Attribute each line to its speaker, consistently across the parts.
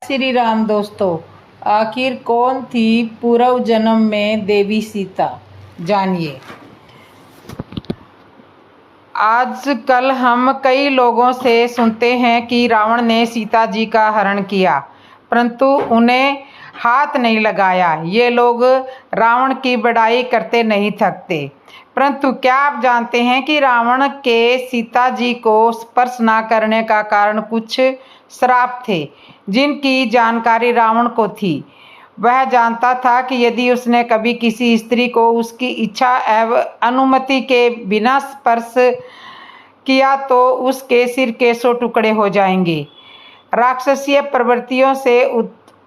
Speaker 1: श्री राम दोस्तों, आखिर कौन थी पूर्व जन्म में देवी सीता, जानिए। आजकल हम कई लोगों से सुनते हैं कि रावण ने सीता जी का हरण किया, परंतु उन्हें हाथ नहीं लगाया। ये लोग रावण की बड़ाई करते नहीं थकते। परंतु क्या आप जानते हैं कि रावण के सीता जी को स्पर्श न करने का कारण कुछ श्राप थे, जिनकी जानकारी रावण को थी। वह जानता था कि यदि उसने कभी किसी स्त्री को उसकी इच्छा एवं अनुमति के बिना स्पर्श किया तो उसके सिर के 100 टुकड़े हो जाएंगे। राक्षसीय प्रवृत्तियों से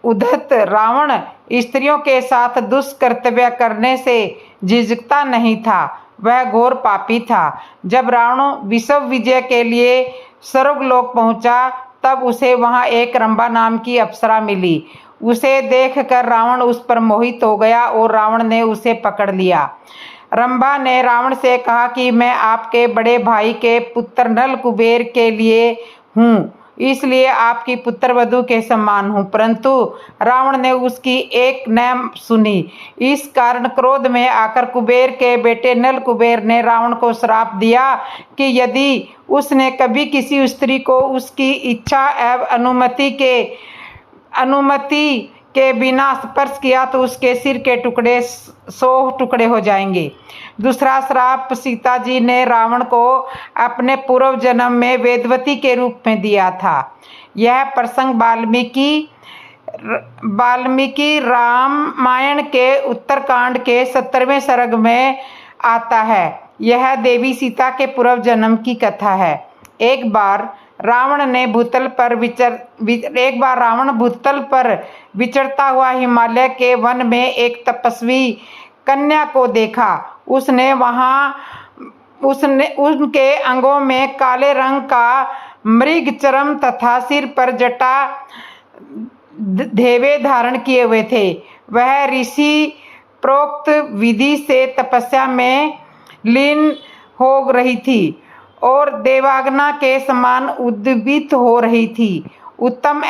Speaker 1: उद्धत रावण स्त्रियों के साथ दुष्कर्तव्य करने से झिझकता नहीं था। वह घोर पापी था। जब रावण विश्व विजय के लिए स्वर्गलोक पहुंचा, तब उसे वहां एक रंभा नाम की अप्सरा मिली। उसे देखकर रावण उस पर मोहित हो गया और रावण ने उसे पकड़ लिया। रंभा ने रावण से कहा कि मैं आपके बड़े भाई के पुत्र नल कुबेर के लिए हूँ, इसलिए आपकी पुत्रवधू के समान हूँ। परंतु रावण ने उसकी एक न सुनी। इस कारण क्रोध में आकर कुबेर के बेटे नल कुबेर ने रावण को श्राप दिया कि यदि उसने कभी किसी स्त्री को उसकी इच्छा एवं अनुमति के बिना स्पर्श किया तो उसके सिर के टुकड़े 100 टुकड़े हो जाएंगे। दूसरा श्राप सीता जी ने रावण को अपने पूर्व जन्म में वेदवती के रूप में दिया था। यह प्रसंग वाल्मीकि रामायण के उत्तरकांड के 17वें सर्ग में आता है। यह देवी सीता के पूर्व जन्म की कथा है। एक बार रावण भूतल पर विचरता हुआ हिमालय के वन में एक तपस्वी कन्या को देखा। उसने उनके अंगों में काले रंग का मृग चर्म तथा सिर पर जटा धेवे धारण किए हुए थे। वह ऋषि प्रोक्त विधि से तपस्या में लीन हो रही थी और देवांगना के समान उद्दीपित हो रही थी। उत्तम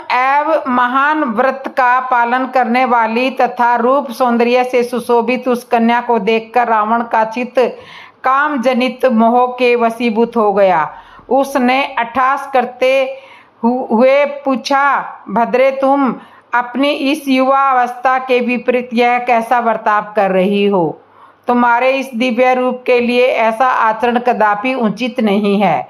Speaker 1: एवं महान व्रत का पालन करने वाली तथा रूप सौंदर्य से सुशोभित उस कन्या को देखकर रावण का चित्त काम जनित मोह के वशीभूत हो गया। उसने अट्टहास करते हुए पूछा, भद्रे, तुम अपनी इस युवा अवस्था के विपरीत यह कैसा बर्ताव कर रही हो? तुम्हारे इस दिव्य रूप के लिए ऐसा आचरण कदापि उचित नहीं है।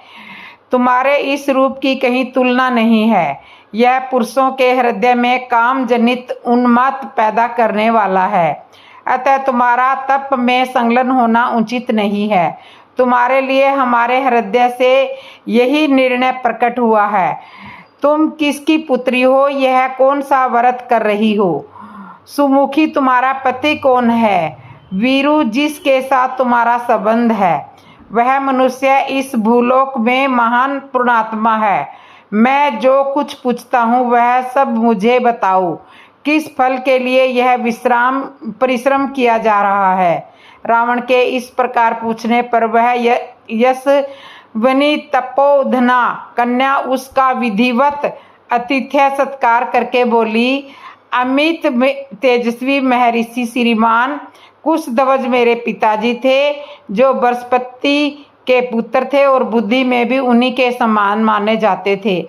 Speaker 1: तुम्हारे इस रूप की कहीं तुलना नहीं है। यह पुरुषों के हृदय में काम जनित उन्माद पैदा करने वाला है। अतः तुम्हारा तप में संलग्न होना उचित नहीं है। तुम्हारे लिए हमारे हृदय से यही निर्णय प्रकट हुआ है। तुम किसकी पुत्री हो? यह कौन सा व्रत कर रही हो? सुमुखी, तुम्हारा पति कौन है? वीरू, जिसके साथ तुम्हारा संबंध है, वह मनुष्य इस भूलोक में महान पुण्यात्मा है। मैं जो कुछ पूछता हूँ वह सब मुझे बताओ। किस फल के लिए यह परिश्रम किया जा रहा है? रावण के इस प्रकार पूछने पर वह यशस्विनी तपोधना कन्या उसका विधिवत आतिथ्य सत्कार करके बोली, अमित तेजस्वी महर्षि श्रीमान कुशध्वज मेरे पिताजी थे, जो बृहस्पति के पुत्र थे और बुद्धि में भी उन्हीं के समान माने जाते थे।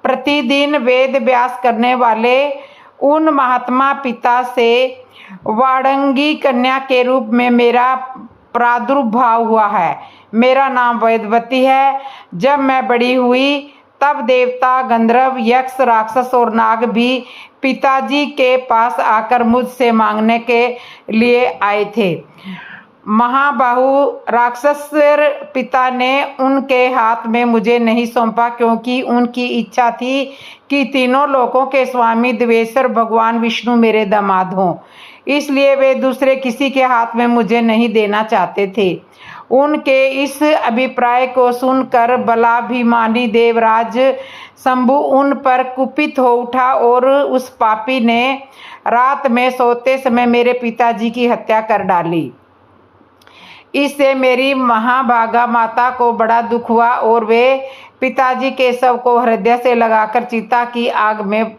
Speaker 1: प्रतिदिन वेद व्यास करने वाले उन महात्मा पिता से वाड़ंगी कन्या के रूप में मेरा प्रादुर्भाव हुआ है। मेरा नाम वेदवती है। जब मैं बड़ी हुई तब देवता, गंधर्व, यक्ष, राक्षस और नाग भी पिताजी के पास आकर मुझसे मांगने के लिए आए थे। महाबाहु राक्षस पिता ने उनके हाथ में मुझे नहीं सौंपा, क्योंकि उनकी इच्छा थी कि तीनों लोकों के स्वामी देवेश्वर भगवान विष्णु मेरे दामाद हों। इसलिए वे दूसरे किसी के हाथ में मुझे नहीं देना चाहते थे। उनके इस अभिप्राय को सुनकर बलाभिमानी देवराज शंभु उन पर कुपित हो उठा और उस पापी ने रात में सोते समय मेरे पिताजी की हत्या कर डाली। इससे मेरी महाभागा माता को बड़ा दुख हुआ और वे पिताजी के शव को हृदय से लगाकर चिता की आग में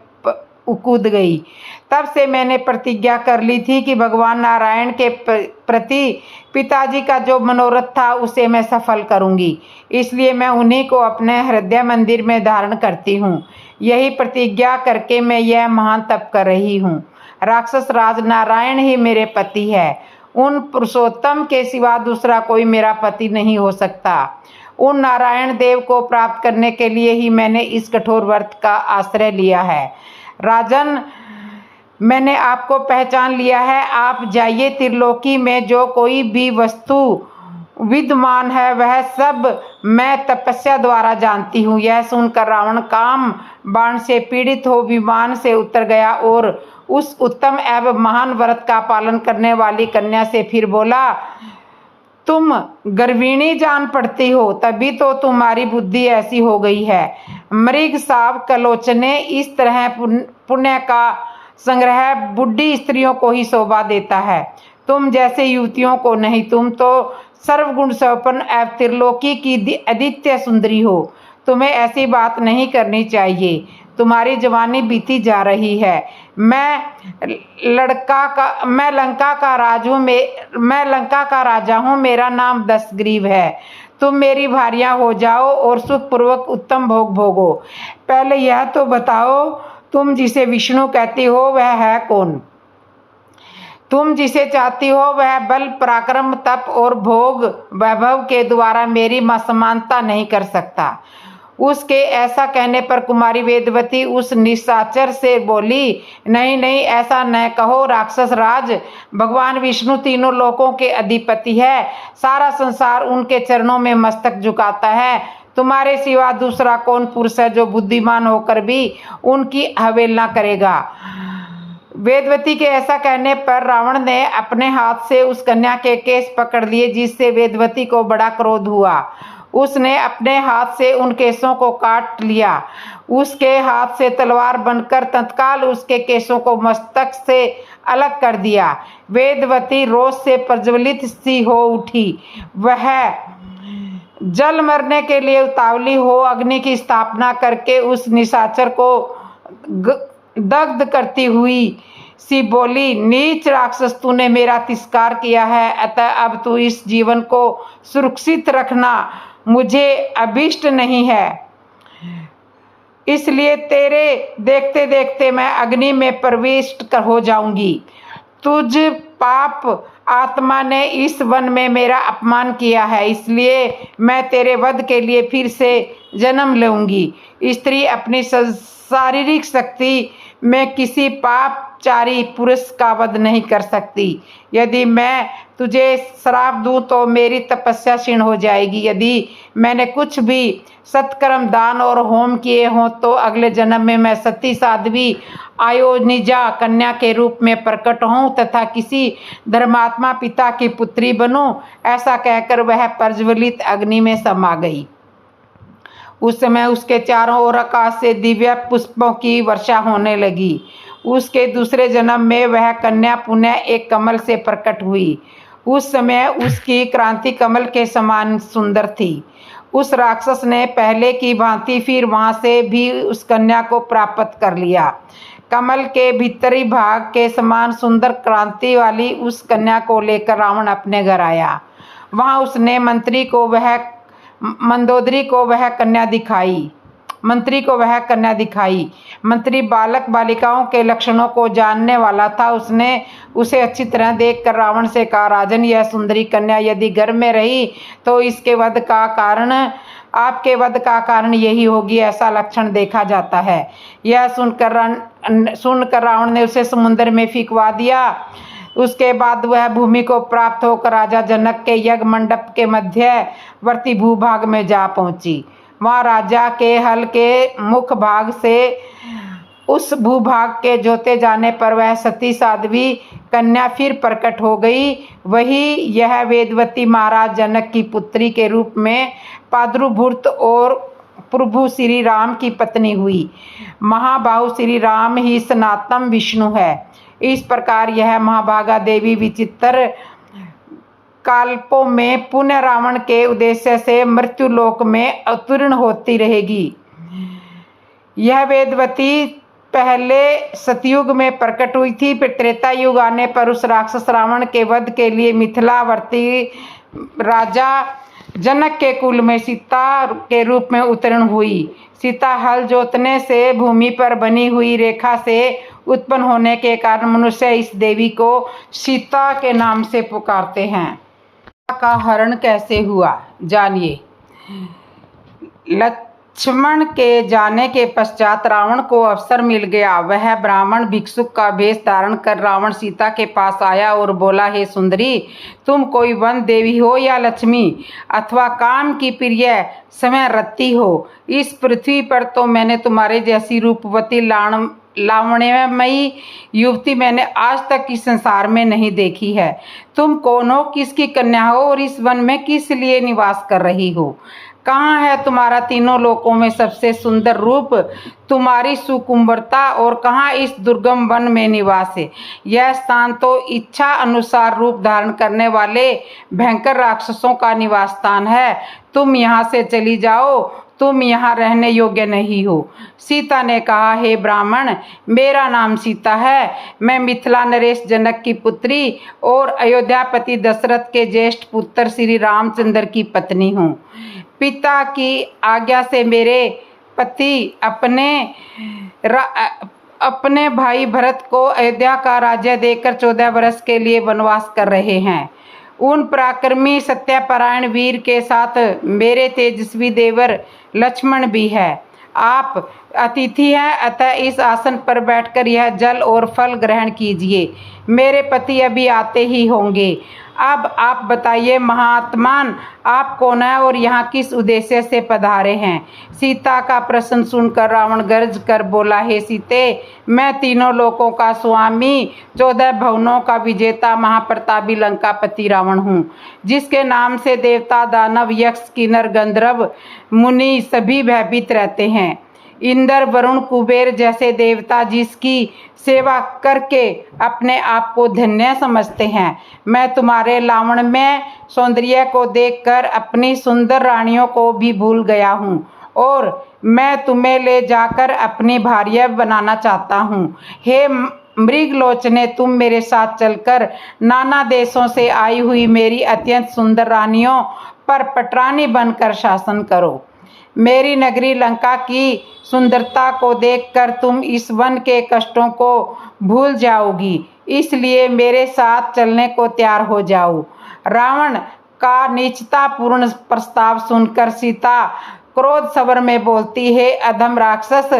Speaker 1: कूद गई। तब से मैंने प्रतिज्ञा कर ली थी कि भगवान नारायण के प्रति पिताजी का जो मनोरथ था उसे मैं सफल करूंगी, इसलिए मैं उन्हीं को अपने हृदय मंदिर में धारण करती हूँ। यही प्रतिज्ञा करके मैं यह महान तप कर रही हूँ। राक्षस राज नारायण ही मेरे पति है। उन पुरुषोत्तम के सिवा दूसरा कोई मेरा पति नहीं हो सकता। उन नारायण देव को प्राप्त करने के लिए ही मैंने इस कठोर व्रत का आश्रय लिया है। राजन, मैंने आपको पहचान लिया है। आप जाइए, त्रिलोकी में जो कोई भी वस्तु विद्यमान है वह सब मैं तपस्या द्वारा जानती हूँ। यह सुनकर रावण काम बाण से पीड़ित हो विमान से उतर गया और उस उत्तम एवं महान व्रत का पालन करने वाली कन्या से फिर बोला, तुम गर्विणी जान पड़ती हो, तभी तो तुम्हारी बुद्धि ऐसी हो गई है। मृग साव कलोचने, इस तरह पुण्य का संग्रह बुढ़ी स्त्रियों को ही शोभा देता है, तुम जैसे युवतियों को नहीं। तुम तो सर्वगुण संपन्न एवं त्रिलोकी की अद्वितीय सुंदरी हो। तुम्हें ऐसी बात नहीं करनी चाहिए। तुम्हारी जवानी बीती जा रही है। मैं लंका का राजा हूँ। मेरा नाम दशग्रीव है। तुम मेरी भारियां हो जाओ और सुखपूर्वक उत्तम भोग भोगो। पहले यह तो बताओ, तुम जिसे विष्णु कहती हो वह है कौन? तुम जिसे चाहती हो वह बल पराक्रम तप और भोग वैभव के द्वारा मेरी समानता नहीं कर सकता। उसके ऐसा कहने पर कुमारी वेदवती उस निशाचर से बोली, नहीं नहीं, ऐसा न कहो राक्षस राज। भगवान विष्णु तीनों लोकों के अधिपति है। सारा संसार उनके चरणों में मस्तक झुकाता है। तुम्हारे सिवा दूसरा कौन पुरुष है जो बुद्धिमान होकर भी उनकी अवहेलना करेगा? वेदवती के ऐसा कहने पर रावण ने अपने हाथ से उस कन्या के केस पकड़ लिए, जिससे वेदवती को बड़ा क्रोध हुआ। उसने अपने हाथ से उन केसों को काट लिया। उसके हाथ से तलवार बनकर तत्काल उसके केसों को मस्तक से अलग कर दिया। वेदवती रोष से प्रज्वलित सी हो उठी। वह जल मरने के लिए उतावली हो अग्नि की स्थापना करके उस निशाचर को दग्ध करती हुई सी बोली, नीच राक्षस, तूने मेरा तिरस्कार किया है, अतः अब तू इस जीवन को सुरक्षित रखना मुझे अभिष्ट नहीं है। इसलिए तेरे देखते देखते मैं अग्नि में प्रविष्ट हो जाऊंगी। तुझ पाप आत्मा ने इस वन में मेरा अपमान किया है, इसलिए मैं तेरे वध के लिए फिर से जन्म लूंगी। स्त्री अपनी शारीरिक शक्ति में किसी पापचारी पुरुष का वध नहीं कर सकती। यदि मैं तुझे श्राप दूं तो मेरी तपस्या क्षीण हो जाएगी। यदि मैंने कुछ भी सत्कर्म दान और होम किए हों तो अगले जन्म में मैं सती साध्वी आयोनिजा कन्या के रूप में प्रकट हूँ तथा किसी धर्मात्मा पिता की पुत्री बनूं। ऐसा कहकर वह प्रज्वलित अग्नि में समा गई। उस समय उसके चारों ओर आकाश से दिव्य पुष्पों की वर्षा होने लगी। उसके दूसरे जन्म में वह कन्या पुनः एक कमल से प्रकट हुई। उस समय उसकी क्रांति कमल के समान सुंदर थी। उस राक्षस ने पहले की भांति फिर वहां से भी उस कन्या को प्राप्त कर लिया। कमल के भीतरी भाग के समान सुंदर क्रांति वाली उस कन्या को लेकर रावण अपने घर आया। वहां उसने मंत्री को वह कन्या दिखाई। मंत्री बालक बालिकाओं के लक्षणों को जानने वाला था। उसने उसे अच्छी तरह देखकर रावण से कहा, राजन, यह सुंदरी कन्या यदि घर में रही तो इसके वध का कारण आपके वध का कारण यही होगी, ऐसा लक्षण देखा जाता है। यह सुनकर रावण ने उसे समुद्र में फेंकवा दिया। उसके बाद वह भूमि को प्राप्त होकर राजा जनक के यज्ञ मंडप के मध्यवर्ती भूभाग में जा पहुंची। वहां राजा के हल के मुख भाग से उस भूभाग के जोते जाने पर वह सती साध्वी कन्या फिर प्रकट हो गई। वही यह वेदवती महाराज जनक की पुत्री के रूप में पाद्रुभूत और प्रभु श्री राम की पत्नी हुई। महाबाहु श्री राम ही सनातन विष्णु है। इस प्रकार यह महाभागा देवी विचित्र काल्पों में पुनः रावण के उद्देश्य से मृत्यु लोक में अवतीर्ण होती रहेगी। यह वेदवती पहले सतयुग में प्रकट हुई थी, फिर त्रेता युग आने पर उस राक्षस रावण के वध के लिए मिथिलावर्ती राजा जनक के कुल में सीता के रूप में अवतीर्ण हुई। सीता हल जोतने से भूमि पर बनी हुई रेखा से उत्पन्न होने के कारण मनुष्य इस देवी को सीता के नाम से पुकारते हैं। सीता का हरण कैसे हुआ, जानिए। लक्ष्मण के जाने के पश्चात रावण को अवसर मिल गया। वह ब्राह्मण भिक्षुक का वेश धारण कर रावण सीता के पास आया और बोला, हे सुंदरी, तुम कोई वन देवी हो या लक्ष्मी अथवा काम की प्रिय समय रति हो? इस पृथ्वी पर तो मैंने तुम्हारे जैसी रूपवती लावण्यमयी युवती मैंने आज तक इस संसार में नहीं देखी है। तुम कौन हो, किसकी कन्या हो और इस वन में किस लिए निवास कर रही हो? कहाँ है तुम्हारा तीनों लोकों में सबसे सुंदर रूप, तुम्हारी सुकुमारता, और कहाँ इस दुर्गम वन में निवास है? यह स्थान तो इच्छा अनुसार रूप धारण करने वाले भयंकर राक्षसों का निवास स्थान है। तुम यहाँ से चली जाओ, तुम यहाँ रहने योग्य नहीं हो। सीता ने कहा, हे ब्राह्मण, मेरा नाम सीता है। मैं मिथिला नरेश जनक की पुत्री और अयोध्यापति दशरथ के ज्येष्ठ पुत्र श्री रामचंद्र की पत्नी हूँ। पिता की आज्ञा से मेरे पति अपने भाई भरत को अयोध्या का राज्य देकर 14 वर्ष के लिए वनवास कर रहे हैं। उन पराक्रमी सत्यपरायण वीर के साथ मेरे तेजस्वी देवर लक्ष्मण भी है। आप अतिथि हैं, अतः इस आसन पर बैठकर यह जल और फल ग्रहण कीजिए। मेरे पति अभी आते ही होंगे। अब आप बताइए महात्मान, आप कौन है और यहाँ किस उद्देश्य से पधारे हैं? सीता का प्रश्न सुनकर रावण गर्ज कर बोला, हे सीते, मैं तीनों लोकों का स्वामी, 14 भुवनों का विजेता महाप्रतापी लंकापति रावण हूँ, जिसके नाम से देवता, दानव, यक्ष, किन्नर, गंधर्व, मुनि सभी भयभीत रहते हैं। इंद्र, वरुण, कुबेर जैसे देवता जिसकी सेवा करके अपने आप को धन्य समझते हैं। मैं तुम्हारे लावण्यमय सौंदर्य को देखकर अपनी सुंदर रानियों को भी भूल गया हूँ और मैं तुम्हें ले जाकर अपनी भार्या बनाना चाहता हूँ। हे मृगलोचने, तुम मेरे साथ चलकर नाना देशों से आई हुई मेरी अत्यंत सुंदर रानियों पर पटरानी बनकर शासन करो। मेरी नगरी लंका की सुंदरता को देखकर तुम इस वन के कष्टों को भूल जाओगी, इसलिए मेरे साथ चलने को तैयार हो जाओ। रावण का नीचतापूर्ण प्रस्ताव सुनकर सीता क्रोध सवर में बोलती, है अधम राक्षस,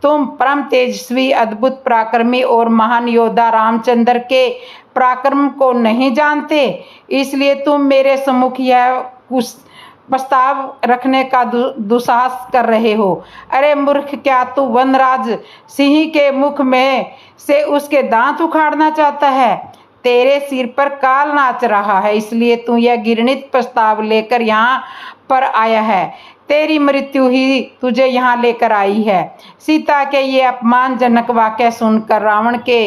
Speaker 1: तुम परम तेजस्वी, अद्भुत पराक्रमी और महान योद्धा रामचंद्र के पराक्रम को नहीं जानते, इसलिए तुम मेरे सम्मुख यह प्रस्ताव रखने का दुस्साहस कर रहे हो। अरे मूर्ख, क्या तू वनराज सिंह के मुख में से उसके दांत उखाड़ना चाहता है? तेरे सिर पर काल नाच रहा है, इसलिए तू यह घृणित प्रस्ताव लेकर यहाँ पर आया है। तेरी मृत्यु ही तुझे यहाँ लेकर आई है। सीता के ये अपमानजनक वाक्य सुनकर रावण के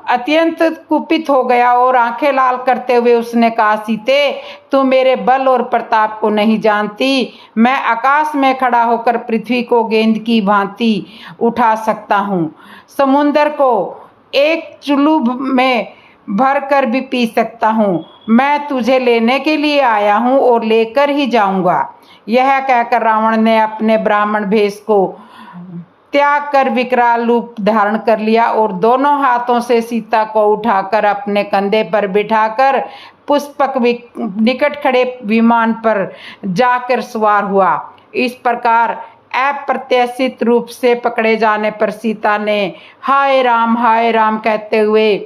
Speaker 1: अत्यंत कुपित हो गया और आंखें लाल करते हुए उसने कहा, सीते, तू मेरे बल और प्रताप को नहीं जानती। मैं आकाश में खड़ा होकर पृथ्वी को गेंद की भांति उठा सकता हूँ, समुद्र को एक चुल्लू में भर कर भी पी सकता हूँ। मैं तुझे लेने के लिए आया हूँ और लेकर ही जाऊंगा। यह कहकर रावण ने अपने ब्राह्मण भेष को त्याग कर विकराल रूप धारण कर लिया और दोनों हाथों से सीता को उठाकर अपने कंधे पर बिठाकर पुष्पक निकट खड़े विमान पर जाकर सवार हुआ। इस प्रकार अप्रत्याशित रूप से पकड़े जाने पर सीता ने हाय राम कहते हुए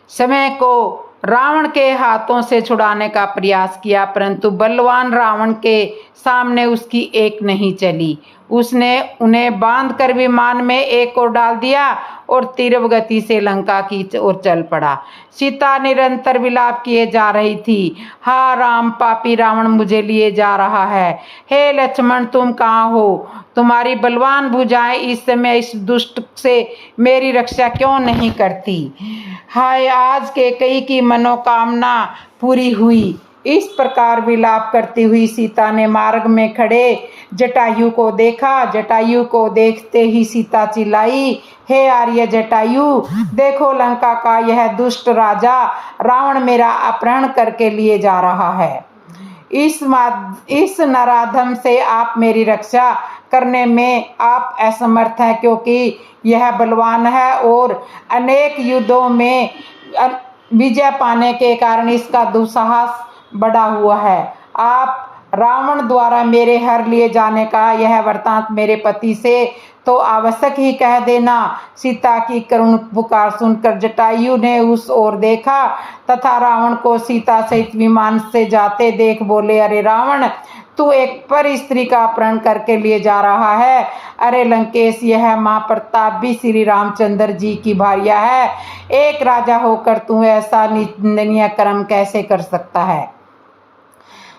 Speaker 1: समय को रावण के हाथों से छुड़ाने का प्रयास किया, परंतु बलवान रावण के सामने उसकी एक नहीं चली। उसने उन्हें बांधकर विमान में एक ओर डाल दिया और तीव्र गति से लंका की ओर चल पड़ा। सीता निरंतर विलाप किए जा रही थी, हा राम, पापी रावण मुझे लिए जा रहा है। हे लक्ष्मण, तुम कहाँ हो? तुम्हारी बलवान भुजाएं इस समय इस दुष्ट से मेरी रक्षा क्यों नहीं करती? हाय आज कैकेयी की मनोकामना पूरी हुई। इस प्रकार विलाप करती हुई सीता ने मार्ग में खड़े जटायु को देखा। जटायु को देखते ही सीता चिल्लाई, हे आर्य जटायु, देखो लंका का यह दुष्ट राजा रावण मेरा अपहरण करके लिए जा रहा है। इस नराधम से आप मेरी रक्षा करने में आप असमर्थ हैं, क्योंकि यह बलवान है और अनेक युद्धों में विजय पाने के कारण इसका दुस्साहस बढ़ा हुआ है। आप रावण द्वारा मेरे हर लिए जाने का यह वृत्तांत मेरे पति से तो आवश्यक ही कह देना। सीता की करुण पुकार सुनकर जटायु ने उस ओर देखा तथा रावण को सीता सहित विमान से जाते देख बोले, अरे रावण, तू एक पर स्त्री का अपहरण करके लिए जा रहा है। अरे लंकेश, यह महाप्रताप भी श्री रामचंद्र जी की भार्या है। एक राजा होकर तू ऐसा निंदनीय कर्म कैसे कर सकता है?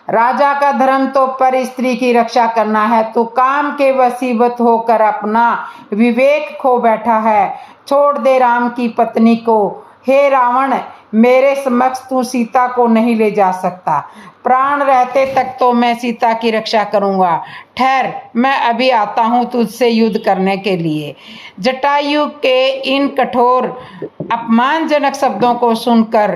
Speaker 1: राजा का धर्म तो पर स्त्री की रक्षा करना है। तू काम के वशीभूत होकर अपना विवेक खो बैठा है। छोड़ दे राम की पत्नी को। हे रावण, मेरे समक्ष तू सीता को नहीं ले जा सकता। प्राण रहते तक तो मैं सीता की रक्षा करूंगा। ठहर, मैं अभी आता हूं तुझसे युद्ध करने के लिए। जटायु के इन कठोर अपमानजनक शब्दों को सुनकर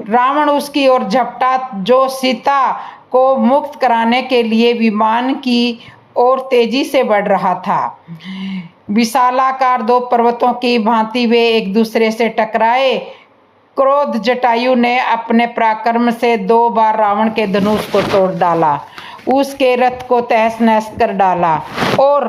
Speaker 1: रावण उसकी ओर झपटा, जो सीता को मुक्त कराने के लिए विमान की ओर तेजी से बढ़ रहा था। विशालाकार दो पर्वतों की भांति वे एक दूसरे से टकराए। क्रोध जटायु ने अपने पराक्रम से 2 बार रावण के धनुष को तोड़ डाला, उसके रथ को तहस नहस कर डाला और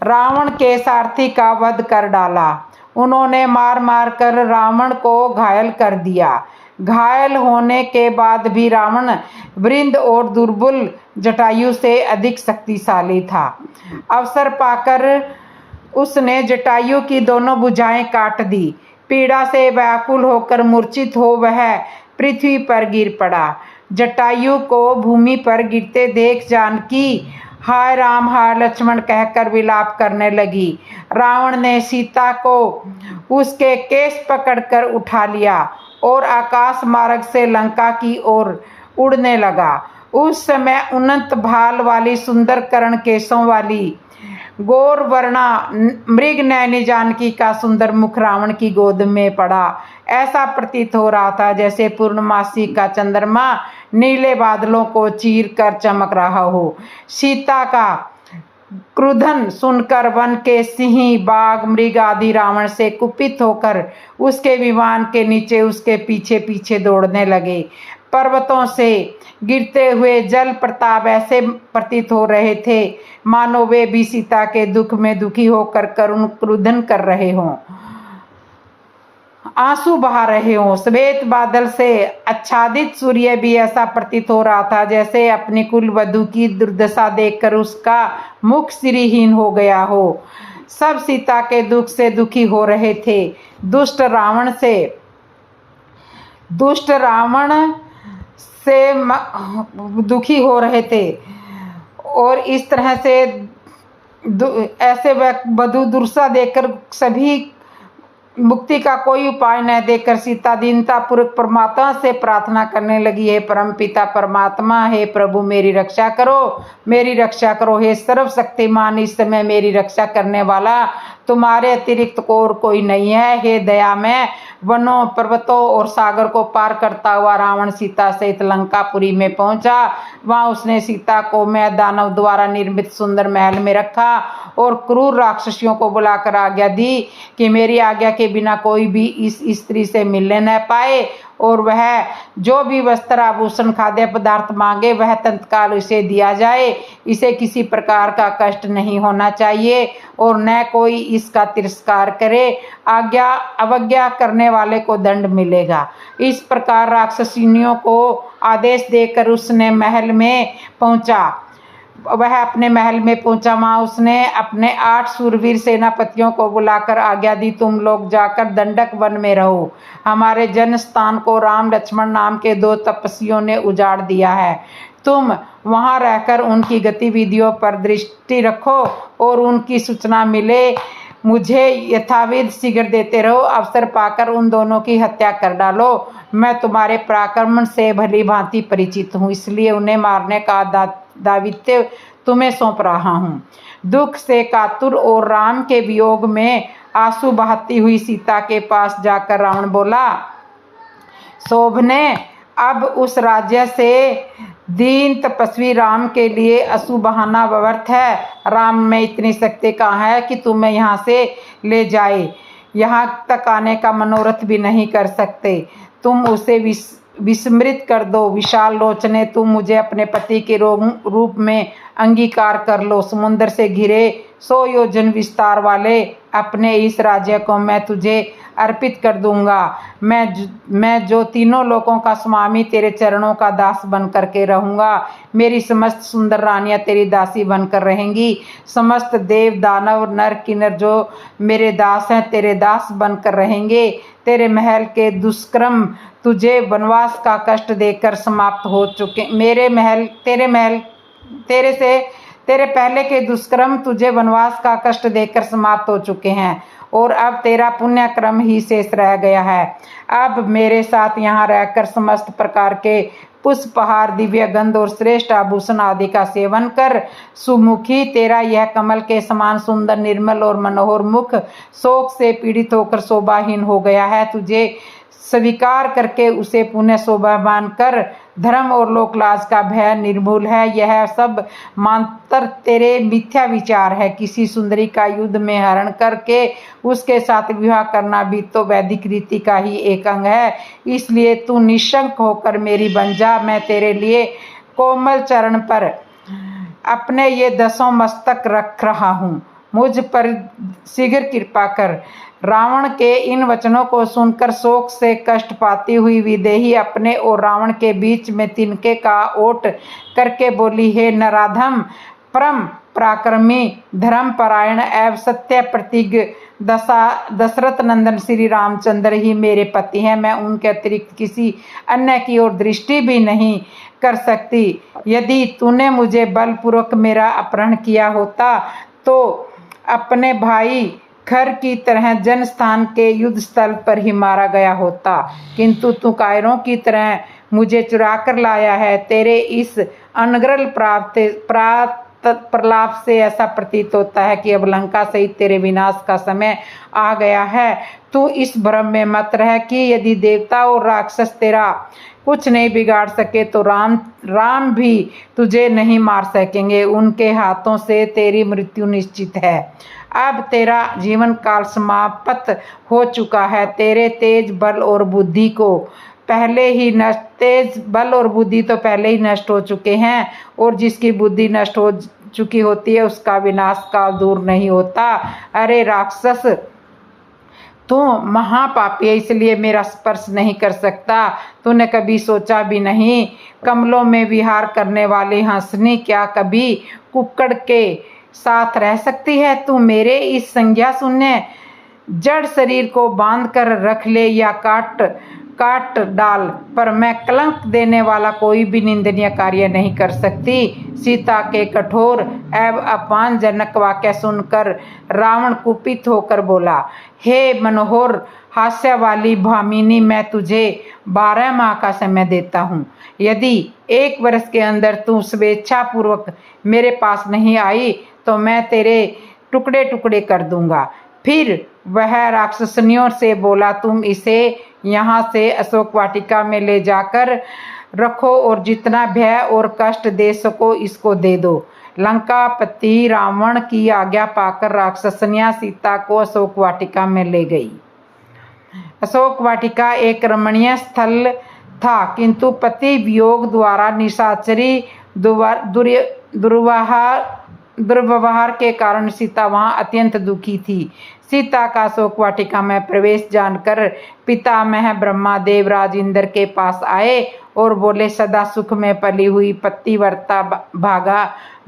Speaker 1: रावण के सारथी का वध कर डाला। उन्होंने मार मार कर रावण को घायल कर दिया। घायल होने के बाद भी रावण वृंद और दुर्बल जटायु से अधिक शक्तिशाली था। अवसर पाकर उसने जटायु की दोनों भुजाएं काट दी। पीड़ा से व्याकुल होकर मूर्छित हो वह पृथ्वी पर गिर पड़ा। जटायु को भूमि पर गिरते देख जानकी हाय राम हाय लक्ष्मण कहकर विलाप करने लगी। रावण ने सीता को उसके केश पकड़कर उठा लिया और आकाश मार्ग से लंका की ओर उड़ने लगा। उस समय उन्नत भाल वाली सुंदर कर्ण केशों वाली गौर वर्णा मृग नैनी जानकी का सुंदर मुख रावण की गोद में पड़ा। ऐसा प्रतीत हो रहा था जैसे पूर्णमासी का चंद्रमा नीले बादलों को चीर कर चमक रहा हो। सीता का क्रुधन सुनकर वन के सिंह बाघ मृग आदि रावण से कुपित होकर उसके विमान के नीचे उसके पीछे पीछे दौड़ने लगे। पर्वतों से गिरते हुए जल प्रताप ऐसे प्रतीत हो रहे थे मानो वे भी सीता के दुख में दुखी होकर करुण क्रुधन कर रहे हों, आंसू बहा रहे हों। श्वेत बादल से आच्छादित सूर्य भी ऐसा प्रतीत हो रहा था जैसे अपनी कुल वधू की दुर्दशा देखकर उसका मुख श्रीहीन हो गया हो। सब सीता के दुख से दुखी हो रहे थे, दुष्ट रावण से दुखी हो रहे थे और इस तरह से ऐसे वधू दुर्दशा देखकर सभी मुक्ति का कोई उपाय न देकर सीता दीनता पूर्वक परमात्मा से प्रार्थना करने लगी, हे परमपिता परमात्मा, हे प्रभु मेरी रक्षा करो, मेरी रक्षा करो। हे सर्वशक्तिमान, इस समय मेरी रक्षा करने वाला तुम्हारे अतिरिक्त और कोई नहीं है। हे दयामय, वनों पर्वतों और सागर को पार करता हुआ रावण सीता सहित लंकापुरी में पहुंचा। वहां उसने सीता को मैं दानव द्वारा निर्मित सुंदर महल में रखा और क्रूर राक्षसियों को बुलाकर आज्ञा दी कि मेरी आज्ञा के बिना कोई भी इस स्त्री से मिलने न पाए और वह जो भी वस्त्र आभूषण खाद्य पदार्थ मांगे वह तत्काल उसे दिया जाए। इसे किसी प्रकार का कष्ट नहीं होना चाहिए और न कोई इसका तिरस्कार करे। आज्ञा अवज्ञा करने वाले को दंड मिलेगा। इस प्रकार राक्षसिनियों को आदेश देकर उसने महल में पहुंचा। वह अपने महल में पहुंचा। वहां उसने अपने 8 शूरवीर सेनापतियों को बुलाकर आज्ञा दी, तुम लोग जाकर दंडक वन में रहो। हमारे जन्म स्थान को राम लक्ष्मण नाम के 2 तपस्वियों ने उजाड़ दिया है। तुम वहां रहकर उनकी गतिविधियों पर दृष्टि रखो और उनकी सूचना मिले मुझे यथाविध शीघ्र देते रहो, अवसर पाकर उन दोनों की हत्या कर डालो। मैं तुम्हारे पराक्रम से भली भांति परिचित हूँ, इसलिए उन्हें मारने का दायित्व तुम्हें सौंप रहा हूँ। दुख से कातुर और राम के वियोग में आंसू बहाती हुई सीता के पास जाकर रावण बोला, शोभने, अब उस राज्य से दीन तपस्वी राम के लिए आंसू बहाना व्यर्थ है। राम में इतनी शक्ति कहाँ है कि तुम्हें यहाँ से ले जाए? यहाँ तक आने का मनोरथ भी नहीं कर सकते। तुम उसे विस्मृत कर दो। विशाल लोचने, तुम मुझे अपने पति के रूप में अंगीकार कर लो। समुद्र से घिरे 100 योजन विस्तार वाले अपने इस राज्य को मैं तुझे अर्पित कर दूंगा। मैं जो तीनों लोकों का स्वामी तेरे चरणों का दास बन करके रहूंगा। मेरी समस्त सुंदर रानियां तेरी दासी बनकर रहेंगी। समस्त देव दानव नर किन्नर जो मेरे दास हैं तेरे दास बनकर रहेंगे। तेरे महल के दुष्कर्म तुझे वनवास का कष्ट देकर समाप्त हो चुके। तेरे पहले के दुष्कर्म तुझे वनवास का कष्ट देकर समाप्त हो चुके हैं और अब तेरा पुण्य क्रम ही शेष रह गया है। अब मेरे साथ यहाँ रहकर समस्त प्रकार के पुष्पहार, दिव्य गंध और श्रेष्ठ आभूषण आदि का सेवन कर। सुमुखी, तेरा यह कमल के समान सुंदर, निर्मल और मनोहर मुख शोक से पीड़ित होकर शोभाहीन हो गया है। तुझे स्वीकार करके उसे पुण्य शोभावान कर। धर्म और लोकलाज का भय निर्मूल है। यह सब मात्र तेरे मिथ्या विचार है। किसी सुंदरी का युद्ध में हरण करके उसके साथ विवाह करना भी तो वैदिक रीति का ही एक अंग है। इसलिए तू निशंक होकर मेरी बन जा। मैं तेरे लिए कोमल चरण पर अपने ये 10 मस्तक रख रहा हूँ। मुझ पर शीघ्र कृपा कर। रावण के इन वचनों को सुनकर शोक से कष्ट पाती हुई विदेही अपने और रावण के बीच में तिनके का ओट करके बोली, हे नराधम, परम पराक्रमी, धर्मपरायण एवं सत्य प्रतिज्ञ दशरथ नंदन श्री रामचंद्र ही मेरे पति हैं। मैं उनके अतिरिक्त किसी अन्य की ओर दृष्टि भी नहीं कर सकती। यदि तूने मुझे बलपूर्वक मेरा अपहरण किया होता तो अपने भाई खर की तरह जनस्थान के युद्ध स्थल पर ही मारा गया होता, किंतु तू कायरों की तरह मुझे चुरा कर लाया है। तेरे इस अनर्गल प्रलाप से ऐसा प्रतीत होता है कि अब लंका सहित तेरे विनाश का समय आ गया है। तू इस भ्रम में मत रह कि यदि देवता और राक्षस तेरा कुछ नहीं बिगाड़ सके तो राम भी तुझे नहीं मार सकेंगे। उनके हाथों से तेरी मृत्यु निश्चित है। अब तेरा जीवन काल समाप्त हो चुका है। तेरे तेज बल और बुद्धि तो पहले ही नष्ट हो चुके हैं और जिसकी बुद्धि नष्ट हो चुकी होती है उसका विनाश काल दूर नहीं होता। अरे राक्षस, तू महापापी है, इसलिए मेरा स्पर्श नहीं कर सकता। तूने कभी सोचा भी नहीं, कमलों में विहार करने वाली हंसनी क्या कभी कुक्कड़ के साथ रह सकती है? तू मेरे इस संज्ञा शून्य जड़ शरीर को बांध कर रख ले या काट डाल, पर मैं कलंक देने वाला कोई भी निंदनीय कार्य नहीं कर सकती। सीता के कठोर एवं अपमानजनक वाक्य सुनकर रावण कुपित होकर बोला, हे मनोहर हास्य वाली भामिनी, मैं तुझे 12 माह का समय देता हूँ। यदि 1 वर्ष के अंदर तू स्वेच्छापूर्वक मेरे पास नहीं आई तो मैं तेरे टुकड़े टुकड़े कर दूंगा। फिर वह राक्षसनियों से बोला, तुम इसे यहाँ से अशोक वाटिका में ले जाकर रखो और जितना भय और कष्ट दे सको इसको दे दो। लंकापति रावण की आज्ञा पाकर राक्षसनियाँ सीता को अशोक वाटिका में ले गई। अशोक वाटिका एक रमणीय स्थल था, किंतु पति वियोग द्वारा निशाचरी दुर्व्यवहार के कारण सीता वहां अत्यंत दुखी थी। सीता का अशोक वाटिका में प्रवेश जानकर पितामह ब्रह्मा देवराज इंद्र के पास आए और बोले, सदा सुख में पली हुई पतिव्रता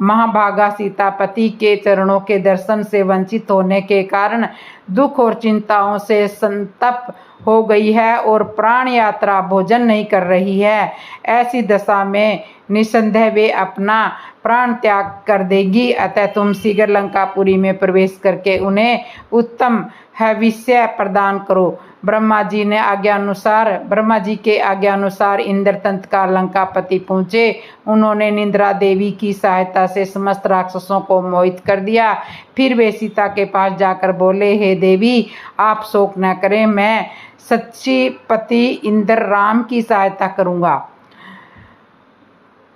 Speaker 1: महाभागा सीता पति के चरणों के दर्शन से वंचित होने के कारण दुख और चिंताओं से संतप्त हो गई है और प्राण यात्रा भोजन नहीं कर रही है। ऐसी दशा में निसंदेह वे अपना प्राण त्याग कर देगी। अतः तुम शीघ्र लंकापुरी में प्रवेश करके उन्हें उत्तम हविष्य प्रदान करो। ब्रह्मा जी के आज्ञानुसार इंद्र तत्काल लंकापति पहुँचे। उन्होंने निद्रा देवी की सहायता से समस्त राक्षसों को मोहित कर दिया। फिर वे सीता के पास जाकर बोले, हे देवी, आप शोक न करें, मैं सच्ची पति इंद्र राम की सहायता करूँगा।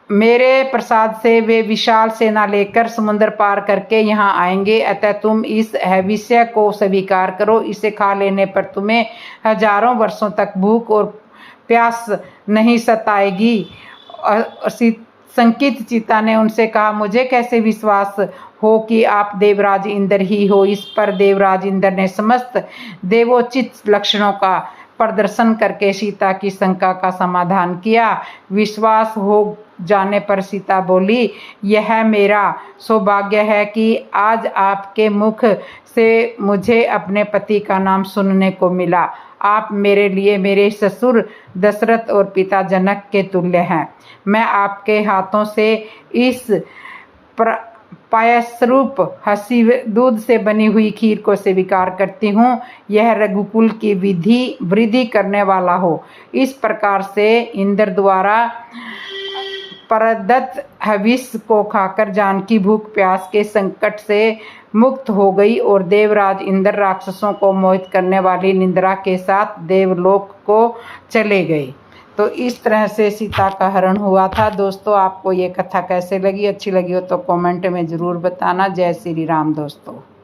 Speaker 1: मेरे प्रसाद से वे विशाल सेना लेकर समुद्र पार करके यहाँ आएंगे। अतः तुम इस हविष्य को स्वीकार करो। इसे खा लेने पर तुम्हें हजारों वर्षों तक भूख और प्यास नहीं सताएगी। संकित चिता ने उनसे कहा, मुझे कैसे विश्वास हो कि आप देवराज इंद्र ही हो। इस पर देवराज इंद्र ने समस्त देवोचित लक्षणों का प्रदर्शन करके सीता की शंका का समाधान किया। विश्वास हो जाने पर सीता बोली, यह मेरा सौभाग्य है कि आज आपके मुख से मुझे अपने पति का नाम सुनने को मिला। आप मेरे लिए मेरे ससुर दशरथ और पिता जनक के तुल्य हैं। मैं आपके हाथों से इस पायसरूप हसी दूध से बनी हुई खीर को स्वीकार करती हूँ। यह रघुकुल की वृद्धि करने वाला हो। इस प्रकार से इंद्र द्वारा प्रदत्त हविष को खाकर जानकी भूख प्यास के संकट से मुक्त हो गई और देवराज इंद्र राक्षसों को मोहित करने वाली निद्रा के साथ देवलोक को चले गए। तो इस तरह से सीता का हरण हुआ था। दोस्तों, आपको ये कथा कैसे लगी? अच्छी लगी हो तो कमेंट में ज़रूर बताना। जय श्री राम दोस्तों।